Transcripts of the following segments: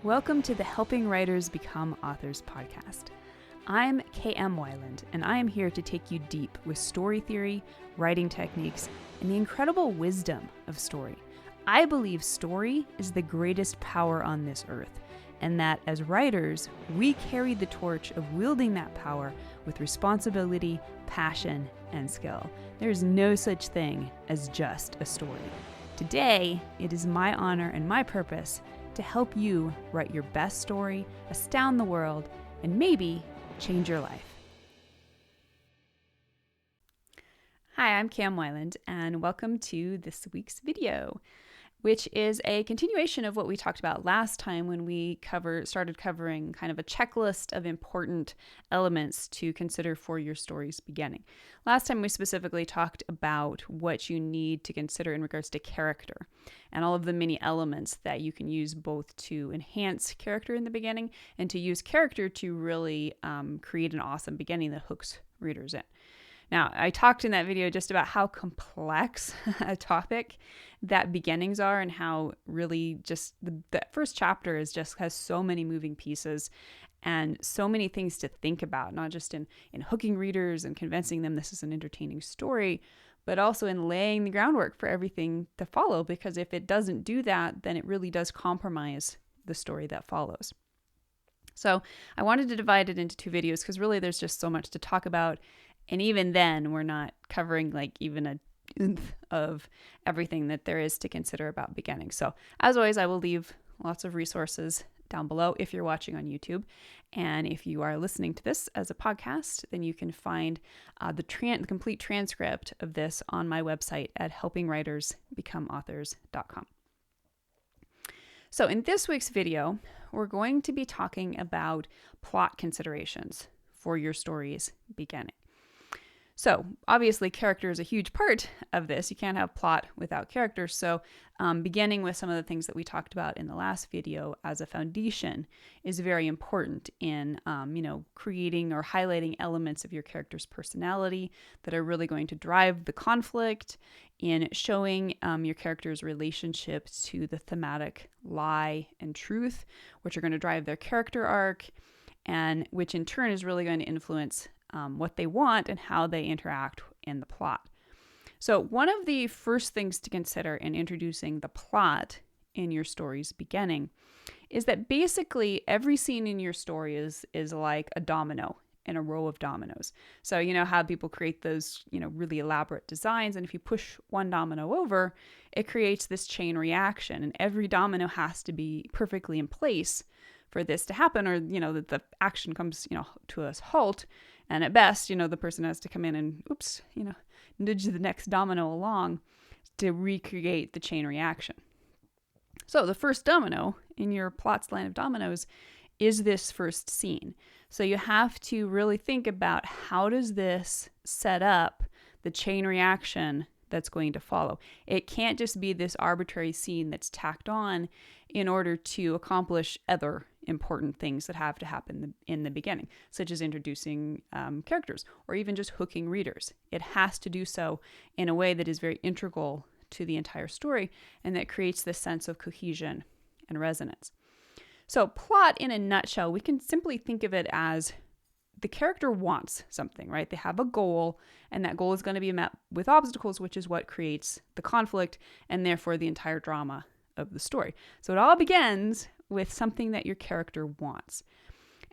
Welcome to the Helping Writers Become Authors podcast. I'm KM Weiland, and I am here to take you deep with story theory, writing techniques, and the incredible wisdom of story. I believe story is the greatest power on this earth, and that as writers, we carry the torch of wielding that power with responsibility, passion, and skill. There's no such thing as just a story. Today, it is my honor and my purpose to help you write your best story, astound the world, and maybe change your life. Hi, I'm Cam Weiland, and welcome to this week's video, which is a continuation of what we talked about last time when we started covering kind of a checklist of important elements to consider for your story's beginning. Last time we specifically talked about what you need to consider in regards to character and all of the many elements that you can use both to enhance character in the beginning and to use character to really create an awesome beginning that hooks readers in. Now, I talked in that video just about how complex a topic that beginnings are and how really just the first chapter has so many moving pieces and so many things to think about, not just in hooking readers and convincing them this is an entertaining story, but also in laying the groundwork for everything to follow, because if it doesn't do that, then it really does compromise the story that follows. So I wanted to divide it into two videos because really there's just so much to talk about. And even then, we're not covering like even a oomph of everything that there is to consider about beginning. So as always, I will leave lots of resources down below if you're watching on YouTube. And if you are listening to this as a podcast, then you can find the complete transcript of this on my website at helpingwritersbecomeauthors.com. So in this week's video, we're going to be talking about plot considerations for your story's beginning. So obviously character is a huge part of this. You can't have plot without character. So beginning with some of the things that we talked about in the last video as a foundation is very important in creating or highlighting elements of your character's personality that are really going to drive the conflict, in showing your character's relationship to the thematic lie and truth, which are going to drive their character arc, and which in turn is really going to influence what they want and how they interact in the plot. So one of the first things to consider in introducing the plot in your story's beginning is that basically every scene in your story is like a domino in a row of dominoes. So you know how people create those, really elaborate designs, and if you push one domino over, it creates this chain reaction, and every domino has to be perfectly in place for this to happen, or that the action comes to a halt. And at best, the person has to come in and, nudge the next domino along to recreate the chain reaction. So the first domino in your plot's line of dominoes is this first scene. So you have to really think about, how does this set up the chain reaction that's going to follow? It can't just be this arbitrary scene that's tacked on in order to accomplish other important things that have to happen in the beginning, such as introducing characters or even just hooking readers. It has to do so in a way that is very integral to the entire story and that creates this sense of cohesion and resonance. So plot in a nutshell, we can simply think of it as the character wants something, right? They have a goal, and that goal is going to be met with obstacles, which is what creates the conflict and therefore the entire drama of the story. So it all begins with something that your character wants.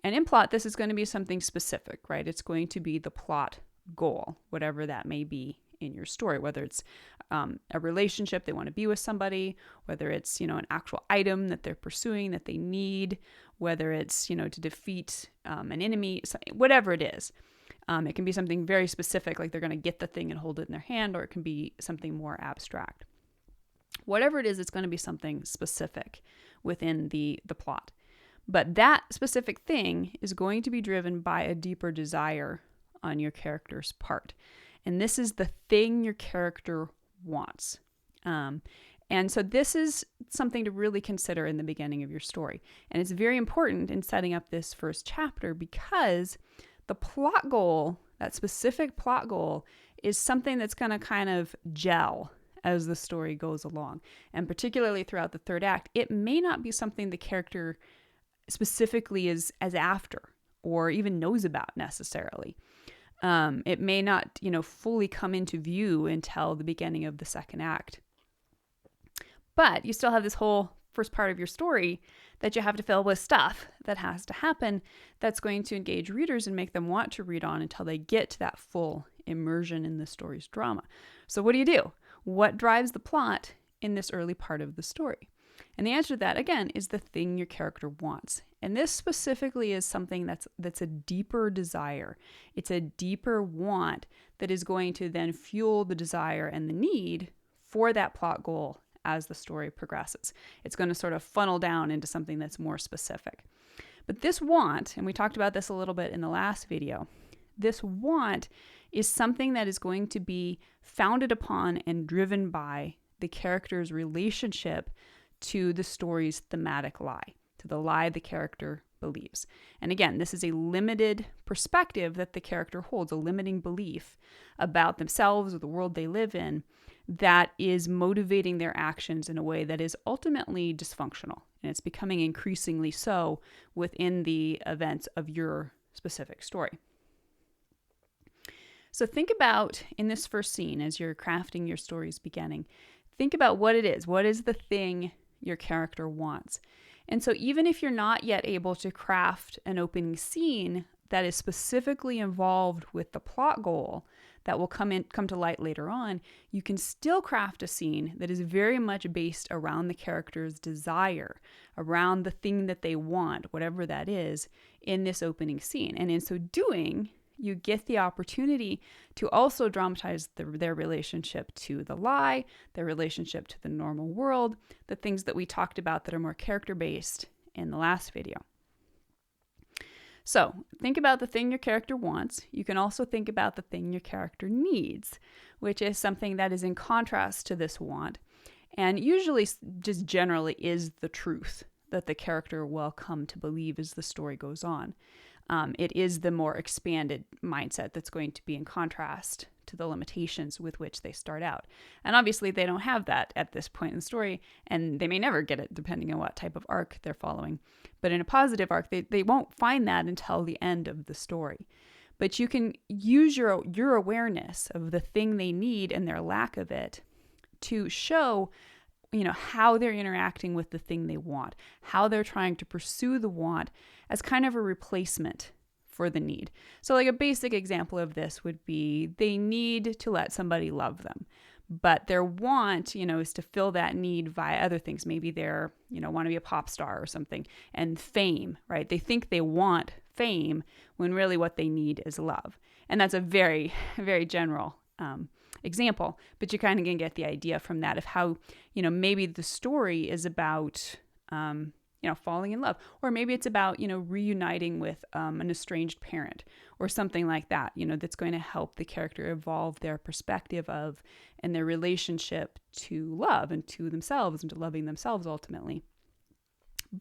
And in plot, this is going to be something specific, right? It's going to be the plot goal, whatever that may be in your story, whether it's a relationship, they want to be with somebody, whether it's, an actual item that they're pursuing that they need, whether it's, to defeat an enemy, whatever it is. It can be something very specific, like they're going to get the thing and hold it in their hand, or it can be something more abstract. Whatever it is, it's going to be something specific within the plot. But that specific thing is going to be driven by a deeper desire on your character's part. And this is the thing your character wants. And so this is something to really consider in the beginning of your story. And it's very important in setting up this first chapter, because the plot goal, that specific plot goal, is something that's going to kind of gel as the story goes along. And particularly throughout the third act, it may not be something the character specifically as after or even knows about necessarily. It may not, fully come into view until the beginning of the second act. But you still have this whole first part of your story that you have to fill with stuff that has to happen that's going to engage readers and make them want to read on until they get to that full immersion in the story's drama. So what do? What drives the plot in this early part of the story? And the answer to that, again, is the thing your character wants. And this specifically is something that's a deeper desire. It's a deeper want that is going to then fuel the desire and the need for that plot goal as the story progresses. It's going to sort of funnel down into something that's more specific. But this want, and we talked about this a little bit in the last video, this want is something that is going to be founded upon and driven by the character's relationship to the story's thematic lie, to the lie the character believes. And again, this is a limited perspective that the character holds, a limiting belief about themselves or the world they live in that is motivating their actions in a way that is ultimately dysfunctional. And it's becoming increasingly so within the events of your specific story. So think about, in this first scene, as you're crafting your story's beginning, think about what it is. What is the thing your character wants? And so even if you're not yet able to craft an opening scene that is specifically involved with the plot goal that will come to light later on, you can still craft a scene that is very much based around the character's desire, around the thing that they want, whatever that is, in this opening scene. And in so doing, you get the opportunity to also dramatize their relationship to the lie, their relationship to the normal world, the things that we talked about that are more character-based in the last video. So think about the thing your character wants. You can also think about the thing your character needs, which is something that is in contrast to this want, and usually just generally is the truth that the character will come to believe as the story goes on. It is the more expanded mindset that's going to be in contrast to the limitations with which they start out. And obviously they don't have that at this point in the story, and they may never get it depending on what type of arc they're following. But in a positive arc, they won't find that until the end of the story. But you can use your awareness of the thing they need and their lack of it to show how they're interacting with the thing they want, how they're trying to pursue the want as kind of a replacement for the need. So like a basic example of this would be they need to let somebody love them, but their want, is to fill that need via other things. Maybe they're, want to be a pop star or something, and fame, right? They think they want fame when really what they need is love. And that's a very, very general example, but you kind of can get the idea from that of how, maybe the story is about, falling in love, or maybe it's about, reuniting with an estranged parent or something like that, that's going to help the character evolve their perspective of and their relationship to love and to themselves and to loving themselves ultimately.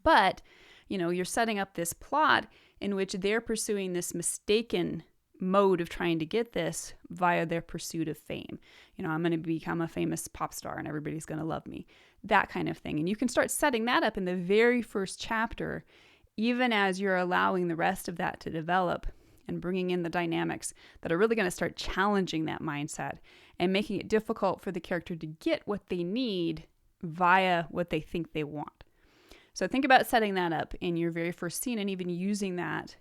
But, you're setting up this plot in which they're pursuing this mistaken mode of trying to get this via their pursuit of fame. I'm going to become a famous pop star and everybody's going to love me. That kind of thing. And you can start setting that up in the very first chapter, even as you're allowing the rest of that to develop and bringing in the dynamics that are really going to start challenging that mindset and making it difficult for the character to get what they need via what they think they want. So think about setting that up in your very first scene and even using that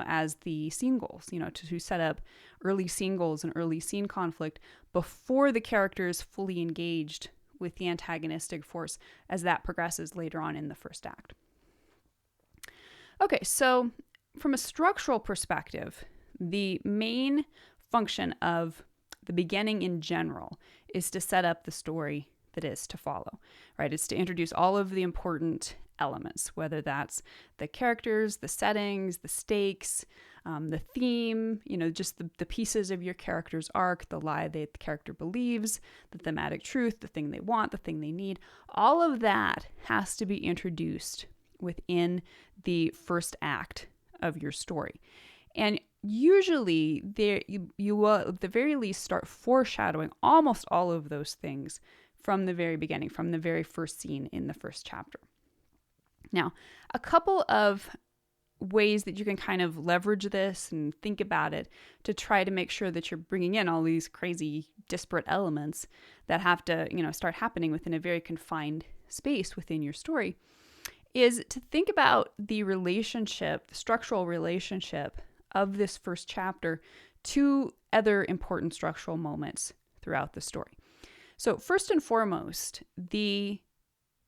as the scene goals, to set up early scene goals and early scene conflict before the character is fully engaged with the antagonistic force as that progresses later on in the first act. Okay, so from a structural perspective, the main function of the beginning in general is to set up the story that is to follow, right? It's to introduce all of the important elements, whether that's the characters, the settings, the stakes, the theme, just the pieces of your character's arc, the lie that the character believes, the thematic truth, the thing they want, the thing they need. All of that has to be introduced within the first act of your story. And usually you will at the very least start foreshadowing almost all of those things from the very beginning, from the very first scene in the first chapter. Now, a couple of ways that you can kind of leverage this and think about it to try to make sure that you're bringing in all these crazy disparate elements that have to, start happening within a very confined space within your story is to think about the relationship, the structural relationship of this first chapter to other important structural moments throughout the story. So first and foremost,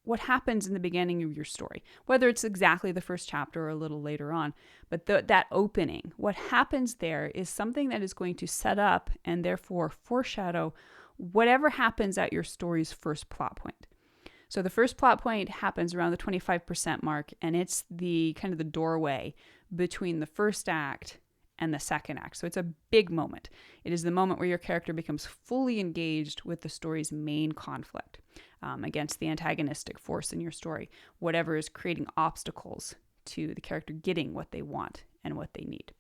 what happens in the beginning of your story, whether it's exactly the first chapter or a little later on, but that opening, what happens there is something that is going to set up and therefore foreshadow whatever happens at your story's first plot point. So the first plot point happens around the 25% mark, and it's the kind of the doorway between the first act and the second act. So it's a big moment. It is the moment where your character becomes fully engaged with the story's main conflict against the antagonistic force in your story, whatever is creating obstacles to the character getting what they want and what they need.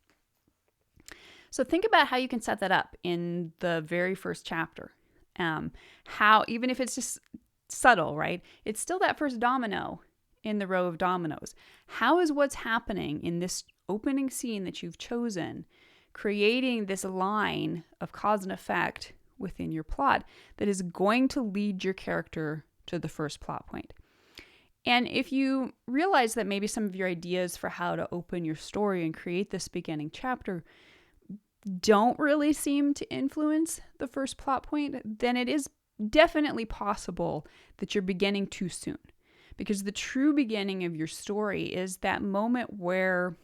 So think about how you can set that up in the very first chapter. How, even if it's just subtle, right? It's still that first domino in the row of dominoes. How is what's happening in this opening scene that you've chosen creating this line of cause and effect within your plot that is going to lead your character to the first plot point? And if you realize that maybe some of your ideas for how to open your story and create this beginning chapter don't really seem to influence the first plot point, then it is definitely possible that you're beginning too soon. Because the true beginning of your story is that moment where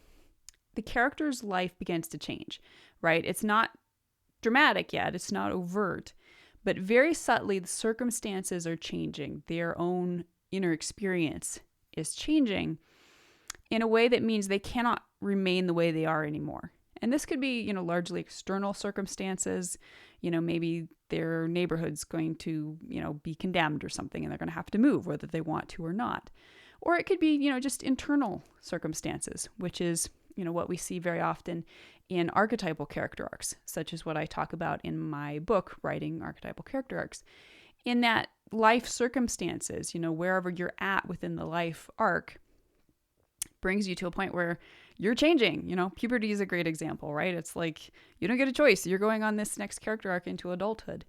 the character's life begins to change, right? It's not dramatic yet, it's not overt, but very subtly the circumstances are changing. Their own inner experience is changing in a way that means they cannot remain the way they are anymore. And this could be, largely external circumstances. Maybe their neighborhood's going to, be condemned or something, and they're going to have to move whether they want to or not. Or it could be, just internal circumstances, which is, what we see very often in archetypal character arcs, such as what I talk about in my book, Writing Archetypal Character Arcs. In that life circumstances, wherever you're at within the life arc, brings you to a point where you're changing. Puberty is a great example, right? It's like you don't get a choice. You're going on this next character arc into adulthood.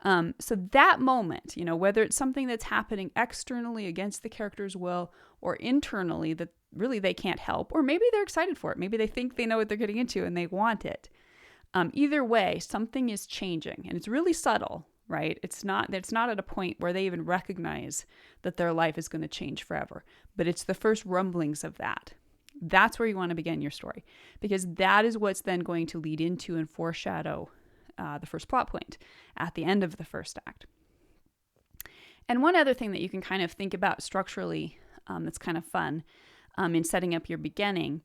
So that moment, whether it's something that's happening externally against the character's will or internally that really they can't help, or maybe they're excited for it. Maybe they think they know what they're getting into and they want it. Either way, something is changing, and it's really subtle, right? It's not at a point where they even recognize that their life is going to change forever, but it's the first rumblings of that. That's where you want to begin your story, because that is what's then going to lead into and foreshadow the first plot point at the end of the first act. And one other thing that you can kind of think about structurally that's kind of fun in setting up your beginning,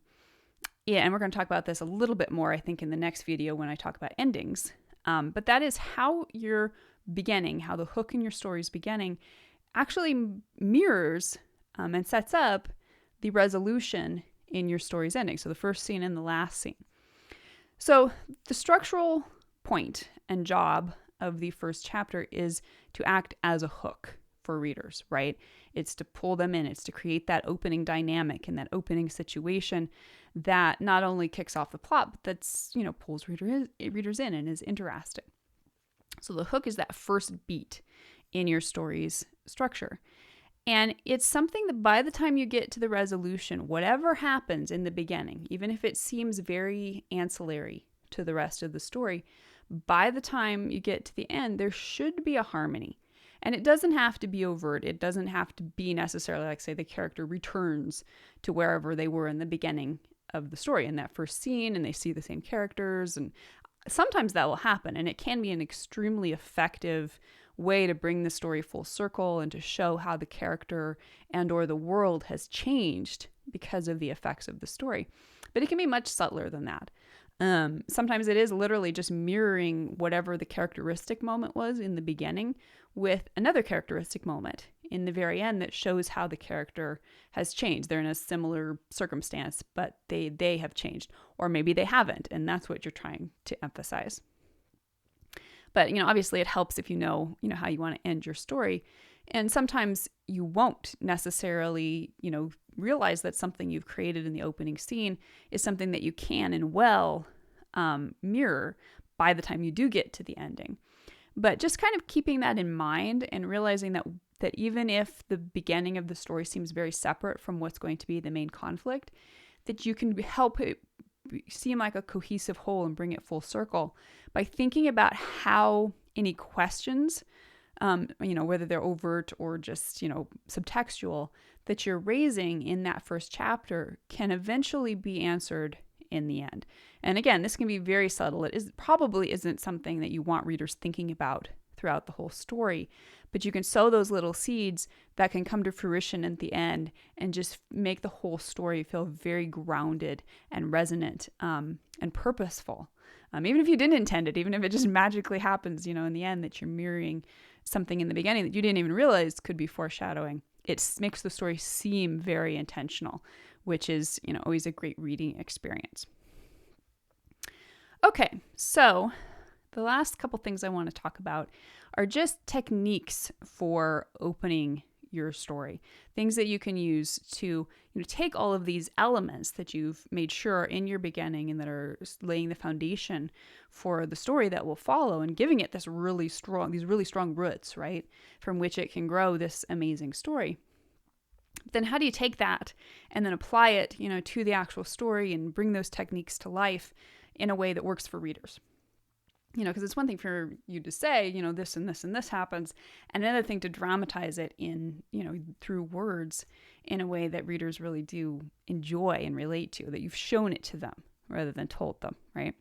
and we're going to talk about this a little bit more, I think, in the next video when I talk about endings, but that is how your beginning, how the hook in your story's beginning actually mirrors and sets up the resolution in your story's ending. So the first scene and the last scene. So the structural point and job of the first chapter is to act as a hook for readers, right? It's to pull them in. It's to create that opening dynamic and that opening situation that not only kicks off the plot, but that's, pulls readers in and is interesting. So the hook is that first beat in your story's structure. And it's something that by the time you get to the resolution, whatever happens in the beginning, even if it seems very ancillary to the rest of the story, by the time you get to the end, there should be a harmony. And it doesn't have to be overt. It doesn't have to be necessarily like, say, the character returns to wherever they were in the beginning of the story in that first scene, and they see the same characters. And sometimes that will happen, and it can be an extremely effective way to bring the story full circle and to show how the character and or the world has changed because of the effects of the story. But it can be much subtler than that. Sometimes it is literally just mirroring whatever the characteristic moment was in the beginning with another characteristic moment in the very end that shows how the character has changed. They're in a similar circumstance, but they have changed, or maybe they haven't, and that's what you're trying to emphasize. But, obviously it helps if you know how you want to end your story. And sometimes you won't necessarily, realize that something you've created in the opening scene is something that you can and will mirror by the time you do get to the ending. But just kind of keeping that in mind and realizing that even if the beginning of the story seems very separate from what's going to be the main conflict, that you can help it seem like a cohesive whole and bring it full circle by thinking about how any questions, whether they're overt or just, subtextual, that you're raising in that first chapter can eventually be answered in the end. And again, this can be very subtle. It probably isn't something that you want readers thinking about throughout the whole story, but you can sow those little seeds that can come to fruition at the end and just make the whole story feel very grounded and resonant and purposeful. Even if you didn't intend it, even if it just magically happens, in the end that you're mirroring something in the beginning that you didn't even realize could be foreshadowing. It makes the story seem very intentional, which is, always a great reading experience. Okay, so the last couple things I want to talk about are just techniques for opening your story. Things that you can use to take all of these elements that you've made sure are in your beginning and that are laying the foundation for the story that will follow and giving it these really strong roots, right, from which it can grow this amazing story. Then how do you take that and then apply it, to the actual story and bring those techniques to life in a way that works for readers? Because it's one thing for you to say, this and this and this happens, and another thing to dramatize it in, through words in a way that readers really do enjoy and relate to, that you've shown it to them rather than told them, right?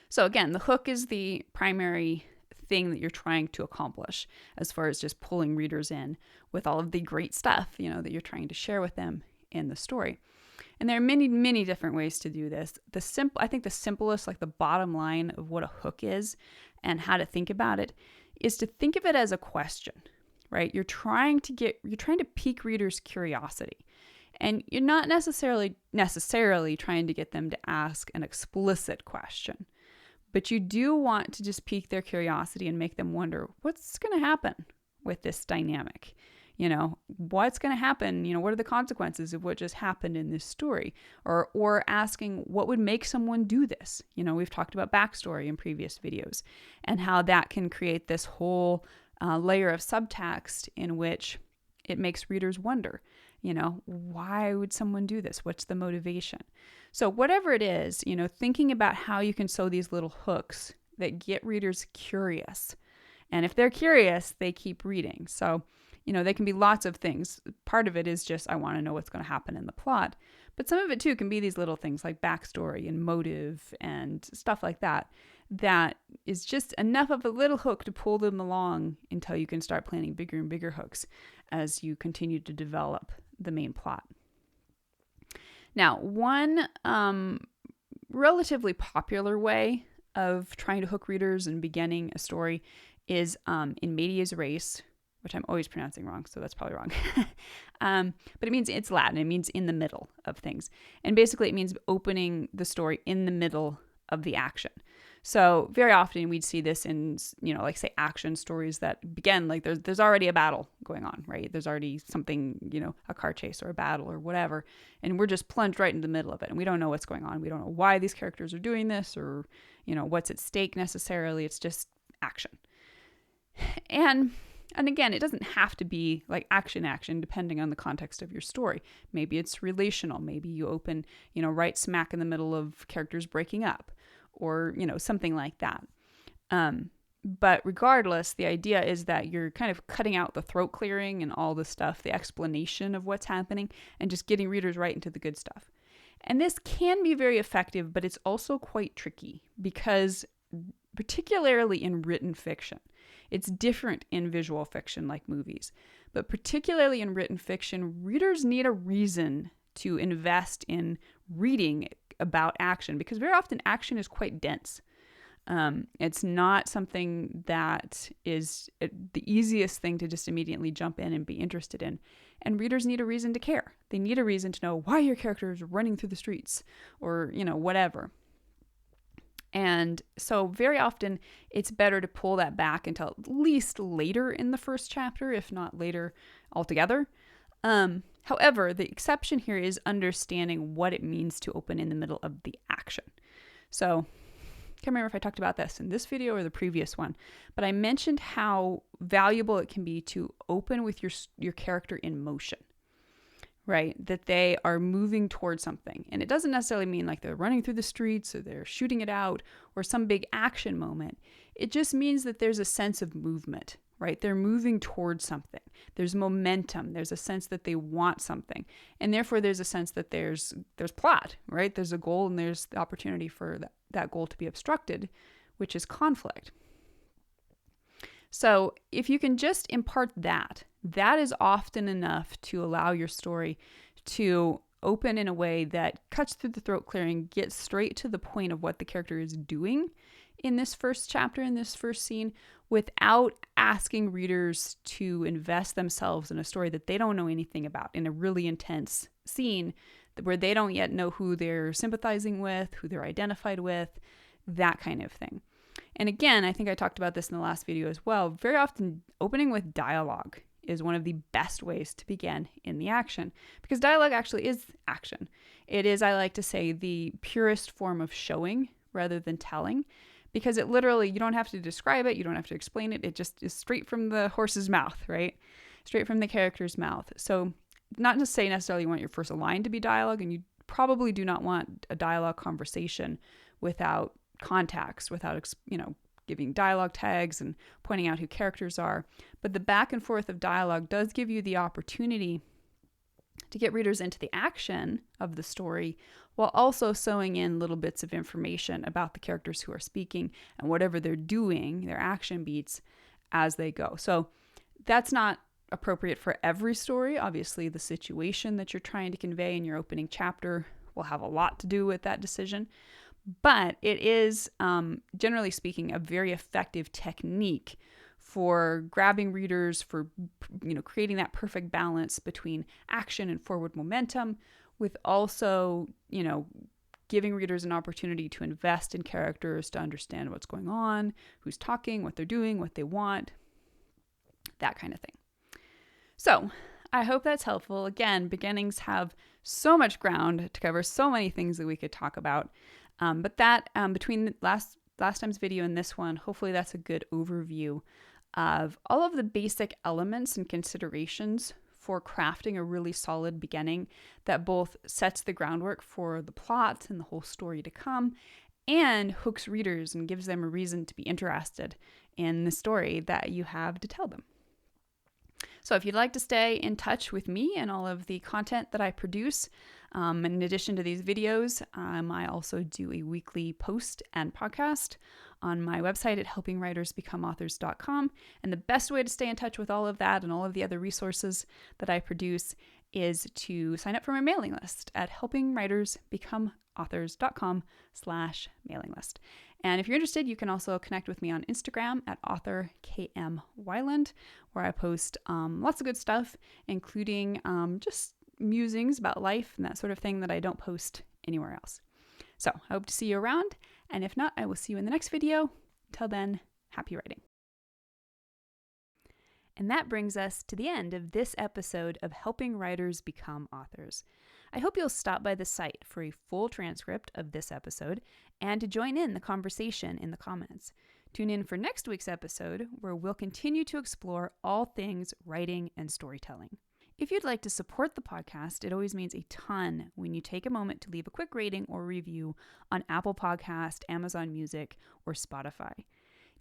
So again, the hook is the primary thing that you're trying to accomplish as far as just pulling readers in with all of the great stuff, that you're trying to share with them in the story. And there are many, many different ways to do this. I think the simplest, like the bottom line of what a hook is and how to think about it is to think of it as a question, right? You're trying to pique readers' curiosity. And you're not necessarily trying to get them to ask an explicit question, but you do want to just pique their curiosity and make them wonder, what's going to happen with this dynamic? What's going to happen? What are the consequences of what just happened in this story? Or asking what would make someone do this? We've talked about backstory in previous videos and how that can create this whole layer of subtext in which it makes readers wonder, why would someone do this? What's the motivation? So whatever it is, thinking about how you can sow these little hooks that get readers curious. And if they're curious, they keep reading. So they can be lots of things. Part of it is just, I want to know what's going to happen in the plot. But some of it, too, can be these little things like backstory and motive and stuff like that. That is just enough of a little hook to pull them along until you can start planning bigger and bigger hooks as you continue to develop the main plot. Now, one relatively popular way of trying to hook readers and beginning a story is in medias res, which I'm always pronouncing wrong, so that's probably wrong. But it means, it's Latin, it means in the middle of things. And basically it means opening the story in the middle of the action. So very often we'd see this in, like say action stories that begin, like there's already a battle going on, right? There's already something, a car chase or a battle or whatever. And we're just plunged right into the middle of it. And we don't know what's going on. We don't know why these characters are doing this or, what's at stake necessarily. It's just action. And again, it doesn't have to be like action, depending on the context of your story. Maybe it's relational. Maybe you open, right smack in the middle of characters breaking up or, something like that. But regardless, the idea is that you're kind of cutting out the throat clearing and all the stuff, the explanation of what's happening, and just getting readers right into the good stuff. And this can be very effective, but it's also quite tricky because particularly in written fiction, it's different in visual fiction like movies, but particularly in written fiction, readers need a reason to invest in reading about action because very often action is quite dense. It's not something that is the easiest thing to just immediately jump in and be interested in. And readers need a reason to care. They need a reason to know why your character is running through the streets or, whatever. And so very often it's better to pull that back until at least later in the first chapter, if not later altogether. However, the exception here is understanding what it means to open in the middle of the action. So I can't remember if I talked about this in this video or the previous one, but I mentioned how valuable it can be to open with your character in motion. Right? That they are moving towards something. And it doesn't necessarily mean like they're running through the streets or they're shooting it out or some big action moment. It just means that there's a sense of movement, right? They're moving towards something. There's momentum. There's a sense that they want something. And therefore there's a sense that there's plot, right? There's a goal and there's the opportunity for that goal to be obstructed, which is conflict. So if you can just impart that is often enough to allow your story to open in a way that cuts through the throat clearing, gets straight to the point of what the character is doing in this first chapter, in this first scene, without asking readers to invest themselves in a story that they don't know anything about, in a really intense scene where they don't yet know who they're sympathizing with, who they're identified with, that kind of thing. And again, I think I talked about this in the last video as well. Very often, opening with dialogue is one of the best ways to begin in the action, because dialogue actually is action. It is, I like to say, the purest form of showing rather than telling, because it literally, you don't have to describe it, you don't have to explain it, it just is straight from the horse's mouth, right? Straight from the character's mouth. So not to say necessarily you want your first line to be dialogue, and you probably do not want a dialogue conversation without context, without, giving dialogue tags and pointing out who characters are. But the back and forth of dialogue does give you the opportunity to get readers into the action of the story while also sewing in little bits of information about the characters who are speaking and whatever they're doing, their action beats as they go. So that's not appropriate for every story. Obviously, the situation that you're trying to convey in your opening chapter will have a lot to do with that decision. But it is, generally speaking, a very effective technique for grabbing readers, for creating that perfect balance between action and forward momentum, with also, giving readers an opportunity to invest in characters, to understand what's going on, who's talking, what they're doing, what they want, that kind of thing. So I hope that's helpful. Again, beginnings have so much ground to cover, so many things that we could talk about. But that between the last time's video and this one, hopefully that's a good overview of all of the basic elements and considerations for crafting a really solid beginning that both sets the groundwork for the plot and the whole story to come, and hooks readers and gives them a reason to be interested in the story that you have to tell them. So if you'd like to stay in touch with me and all of the content that I produce, in addition to these videos, I also do a weekly post and podcast on my website at helpingwritersbecomeauthors.com. And the best way to stay in touch with all of that and all of the other resources that I produce is to sign up for my mailing list at helpingwritersbecomeauthors.com/mailing list. And if you're interested, you can also connect with me on Instagram at author KM Weiland, where I post lots of good stuff, including just musings about life and that sort of thing that I don't post anywhere else. So I hope to see you around, and if not, I will see you in the next video. Till then, happy writing. And that brings us to the end of this episode of Helping Writers Become Authors. I hope you'll stop by the site for a full transcript of this episode and to join in the conversation in the comments. Tune in for next week's episode, where we'll continue to explore all things writing and storytelling. If you'd like to support the podcast, it always means a ton when you take a moment to leave a quick rating or review on Apple Podcast, Amazon Music, or Spotify.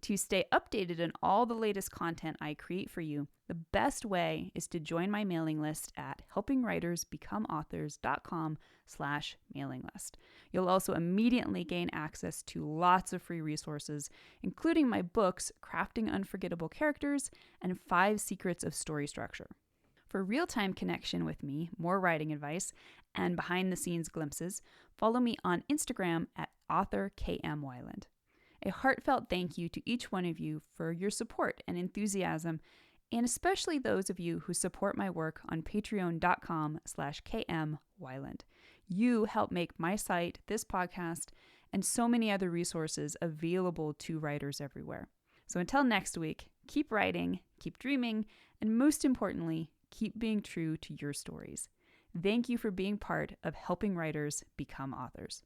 To stay updated on all the latest content I create for you, the best way is to join my mailing list at helpingwritersbecomeauthors.com/mailing list. You'll also immediately gain access to lots of free resources, including my books, Crafting Unforgettable Characters and 5 Secrets of Story Structure. For real-time connection with me, more writing advice, and behind-the-scenes glimpses, follow me on Instagram at author KM Weiland. A heartfelt thank you to each one of you for your support and enthusiasm, and especially those of you who support my work on patreon.com/KM Weiland. You help make my site, this podcast, and so many other resources available to writers everywhere. So until next week, keep writing, keep dreaming, and most importantly, keep being true to your stories. Thank you for being part of helping writers become authors.